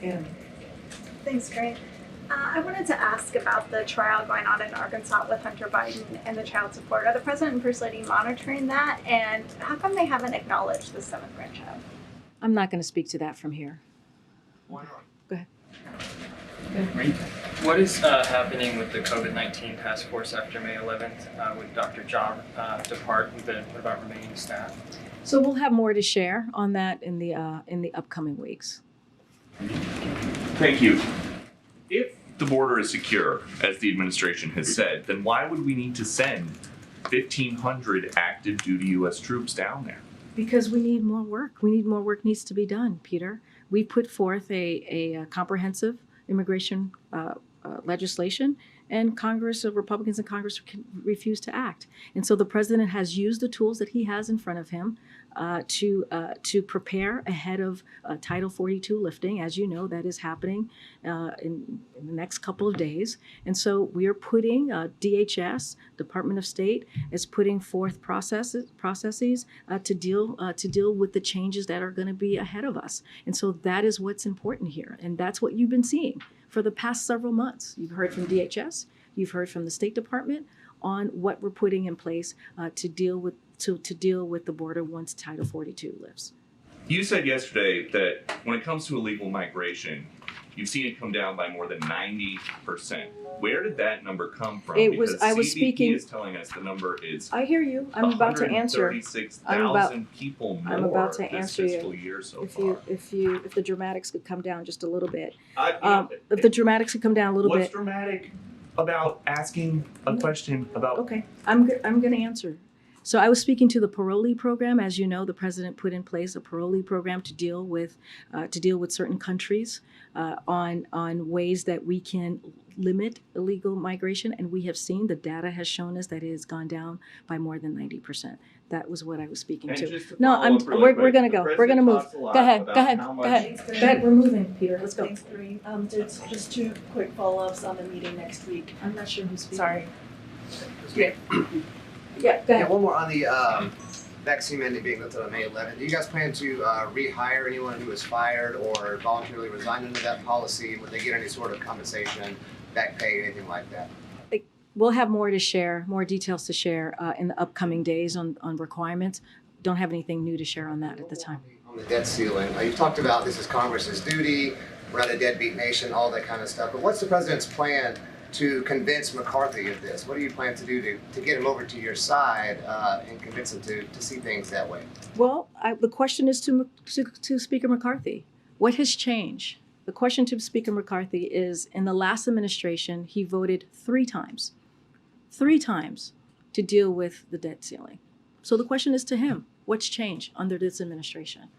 Anna. Thanks, Greg. I wanted to ask about the trial going on in Arkansas with Hunter Biden and the child support. Are the president and first lady monitoring that? And how come they haven't acknowledged the 7th grandchild? I'm not going to speak to that from here. Why not? Go ahead. What is happening with the COVID-19 task force after May 11th? Would Dr. John depart? What about remaining staff? So we'll have more to share on that in the upcoming weeks. Thank you. If the border is secure, as the administration has said, then why would we need to send 1,500 active duty U.S. troops down there? Because we need more work. We need more work needs to be done, Peter. We put forth a comprehensive immigration legislation, and Congress, Republicans in Congress refuse to act. And so the president has used the tools that he has in front of him to prepare ahead of Title 42 lifting. As you know, that is happening in the next couple of days. And so we are putting DHS, Department of State, is putting forth processes to deal with the changes that are going to be ahead of us. And so that is what's important here, and that's what you've been seeing for the past several months. You've heard from DHS, you've heard from the State Department on what we're putting in place to deal with the border once Title 42 lifts. You said yesterday that when it comes to illegal migration, you've seen it come down by more than 90%. Where did that number come from? Because CBP is telling us the number is. I hear you. I'm about to answer. 136,000 people more. I'm about to this answer fiscal you. year so far. If the dramatics could come down just a little bit. If the dramatics could come down a little bit. What's dramatic about asking a question about? Okay, I'm going to answer. So I was speaking to the parolee program. As you know, the president put in place a parolee program to deal with certain countries on ways that we can limit illegal migration, and we have seen the data has shown us that it has gone down by more than 90%. That was what I was speaking to. No, we're gonna go. We're gonna move. Go ahead. We're moving, Peter. Let's go. Thanks, Doreen. Just 2 quick follow-ups on the meeting next week. I'm not sure who's speaking. Sorry. Yeah, go Yeah, ahead. one more on the vaccine mandate being lifted on May 11th. Do you guys plan to rehire anyone who was fired or voluntarily resigned under that policy? Would they get any sort of compensation, back pay, anything like that? We'll have more to share, more details to share in the upcoming days on requirements. Don't have anything new to share on that at the time. On the debt ceiling, you talked about this is Congress's duty, we're not a deadbeat nation, all that kind of stuff. But what's the president's plan to convince McCarthy of this? What do you plan to do to get him over to your side and convince him to see things that way? Well, the question is to Speaker McCarthy. What has changed? The question to Speaker McCarthy is, in the last administration, he voted 3 times to deal with the debt ceiling. So the question is to him, what's changed under this administration?